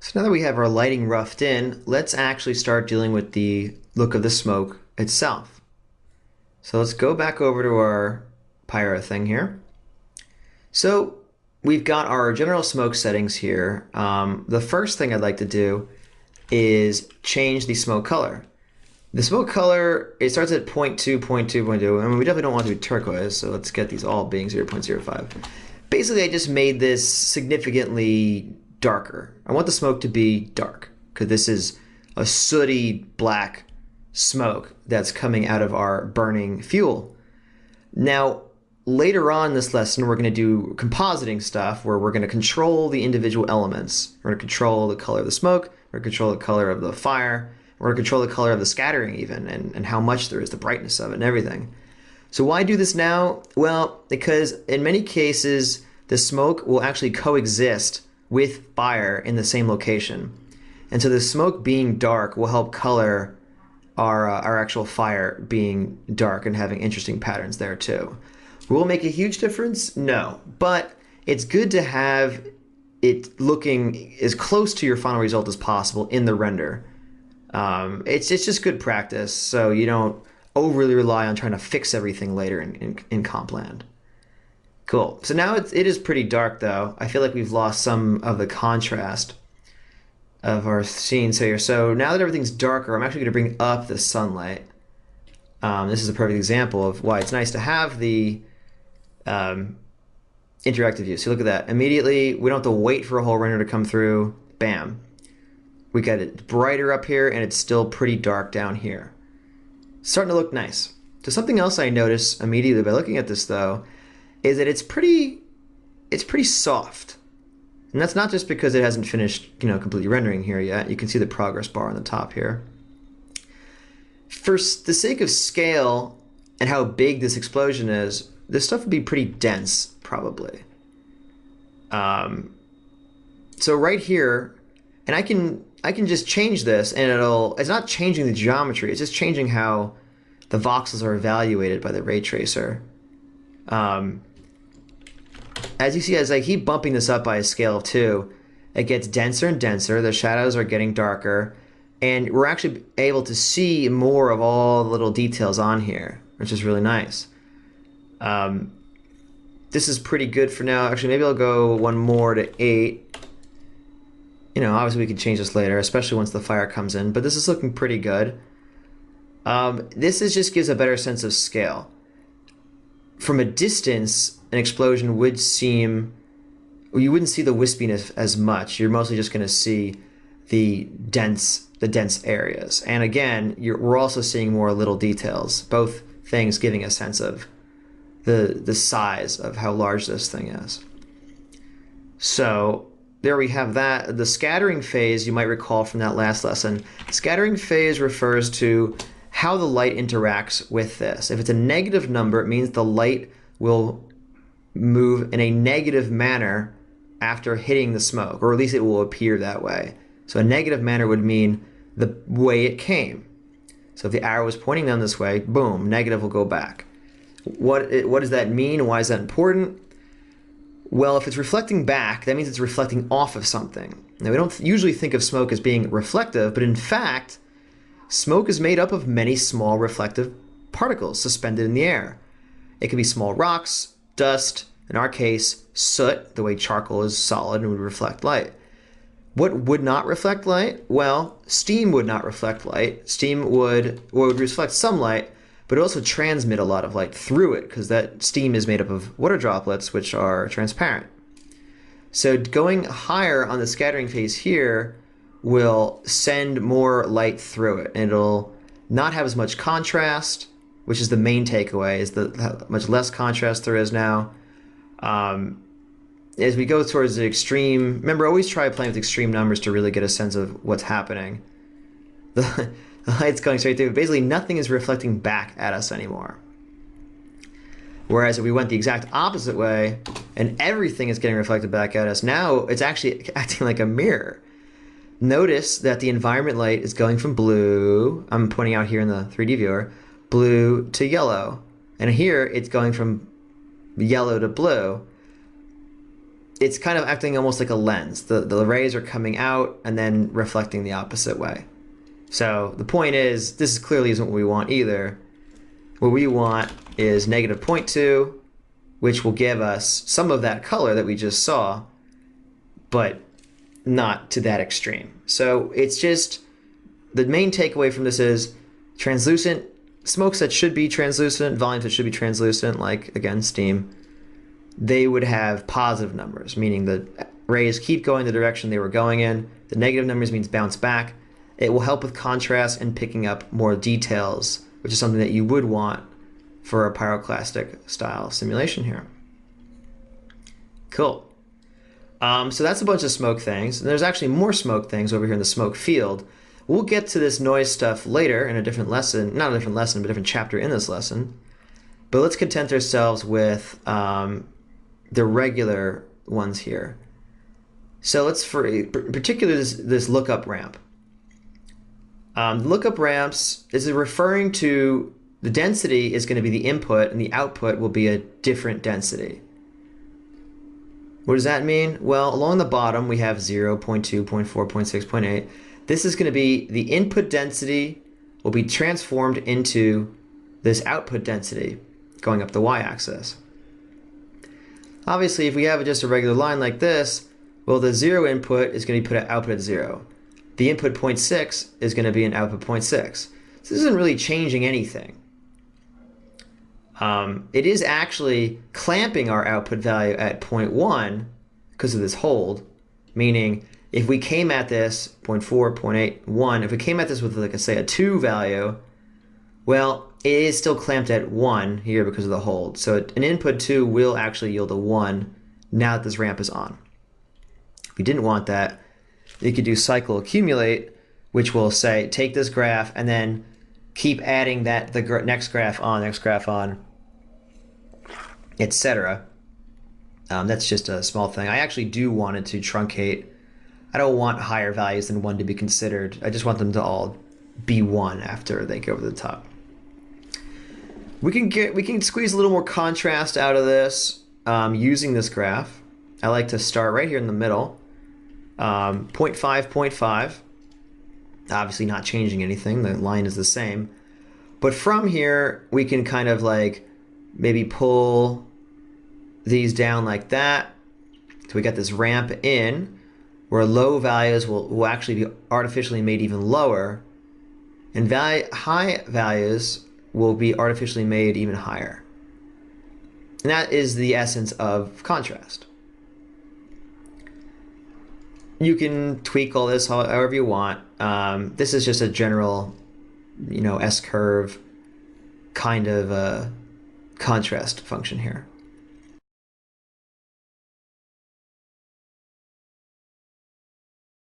So now that we have our lighting roughed in, let's actually start dealing with the look of the smoke itself. So let's go back over to our pyro thing here. So we've got our general smoke settings here. The first thing I'd like to do is change the smoke color. The smoke color, it starts at 0.2, 0.2, 0.2. I mean, we definitely don't want to do turquoise, so let's get these all being 0.05. Basically, I just made this significantly darker. I want the smoke to be dark because this is a sooty black smoke that's coming out of our burning fuel. Now, later on in this lesson, we're going to do compositing stuff where we're going to control the individual elements. We're going to control the color of the smoke, we're going to control the color of the fire, we're going to control the color of the scattering even, and how much there is, the brightness of it and everything. So why do this now? Well, because in many cases, the smoke will actually coexist with fire in the same location. And so the smoke being dark will help color our actual fire being dark and having interesting patterns there too. Will it make a huge difference? No, but it's good to have it looking as close to your final result as possible in the render. It's just good practice so you don't overly rely on trying to fix everything later in Compland. Cool. So now it is pretty dark though. I feel like we've lost some of the contrast of our scenes here. So now that everything's darker, I'm actually going to bring up the sunlight. This is a perfect example of why it's nice to have the interactive view. So look at that. Immediately, we don't have to wait for a whole render to come through. Bam. We got it brighter up here, and it's still pretty dark down here. Starting to look nice. So something else I notice immediately by looking at this, though, is that it's pretty soft. And that's not just because it hasn't finished, completely rendering here yet. You can see the progress bar on the top here. For the sake of scale and how big this explosion is, this stuff would be pretty dense, probably. So right here, and I can just change this, and it's not changing the geometry, it's just changing how the voxels are evaluated by the ray tracer. As you see, as I keep bumping this up by a scale of 2, it gets denser and denser, the shadows are getting darker, and we're actually able to see more of all the little details on here, which is really nice. This is pretty good for now. Actually, maybe I'll go one more to 8. Obviously we can change this later, especially once the fire comes in, but this is looking pretty good. This just gives a better sense of scale. From a distance, an explosion would seem, you wouldn't see the wispiness as much. You're mostly just going to see the dense areas. And again, we're also seeing more little details, both things giving a sense of the size of how large this thing is. So there we have that. The scattering phase, you might recall from that last lesson, scattering phase refers to how the light interacts with this. If it's a negative number, it means the light will move in a negative manner after hitting the smoke, or at least it will appear that way. So a negative manner would mean the way it came. So if the arrow is pointing down this way, boom, negative will go back. What does that mean? Why is that important? Well, if it's reflecting back, that means it's reflecting off of something. Now, we don't usually think of smoke as being reflective, but in fact, smoke is made up of many small reflective particles suspended in the air. It could be small rocks, dust, in our case, soot, the way charcoal is solid and would reflect light. What would not reflect light? Well, steam would not reflect light. Steam would reflect some light, but it also transmit a lot of light through it because that steam is made up of water droplets, which are transparent. So going higher on the scattering phase here will send more light through it, and it'll not have as much contrast, which is the main takeaway, is how much less contrast there is now. As we go towards the extreme, remember, always try playing with extreme numbers to really get a sense of what's happening. The light's going straight through. Basically, nothing is reflecting back at us anymore. Whereas if we went the exact opposite way, and everything is getting reflected back at us, now it's actually acting like a mirror. Notice that the environment light is going from blue, I'm pointing out here in the 3D viewer, blue to yellow. And here it's going from yellow to blue. it's kind of acting almost like a lens. The rays are coming out and then reflecting the opposite way. So the point is, this clearly isn't what we want either. What we want is negative 0.2, which will give us some of that color that we just saw, but not to that extreme. So it's just, the main takeaway from this is translucent, smokes that should be translucent, volumes that should be translucent, like again, steam, they would have positive numbers, meaning the rays keep going the direction they were going in. The negative numbers means bounce back. It will help with contrast and picking up more details, which is something that you would want for a pyroclastic style simulation here. Cool. So that's a bunch of smoke things. And there's actually more smoke things over here in the smoke field. We'll get to this noise stuff later in a different lesson, not a different lesson, but a different chapter in this lesson. But let's content ourselves with the regular ones here. So let's, particularly this lookup ramp. Lookup ramps is referring to the density is going to be the input and the output will be a different density. What does that mean? Well, along the bottom we have 0, 0.2, 0.4, 0.6, 0.8. This is going to be the input density will be transformed into this output density going up the y-axis. Obviously, if we have just a regular line like this, well, the 0 input is going to be put at output at 0. The input 0.6 is going to be an output 0.6. So this isn't really changing anything. It is actually clamping our output value at 0.1 because of this hold, meaning if we came at this 0.4, 0.8, 1, if we came at this with, like, say, a 2 value, well, it is still clamped at 1 here because of the hold. So an input 2 will actually yield a 1 now that this ramp is on. If we didn't want that, you could do cycle accumulate, which will say take this graph and then keep adding that the next graph on, etc. That's just a small thing. I actually do want it to truncate. I don't want higher values than 1 to be considered. I just want them to all be 1 after they go over the top. We can squeeze a little more contrast out of this using this graph. I like to start right here in the middle. 0.5, 0.5. Obviously not changing anything. The line is the same. But from here, we can kind of like maybe pull these down like that. So we got this ramp in where low values will actually be artificially made even lower, and high values will be artificially made even higher. And that is the essence of contrast. You can tweak all this however you want. This is just a general, S-curve kind of contrast function here.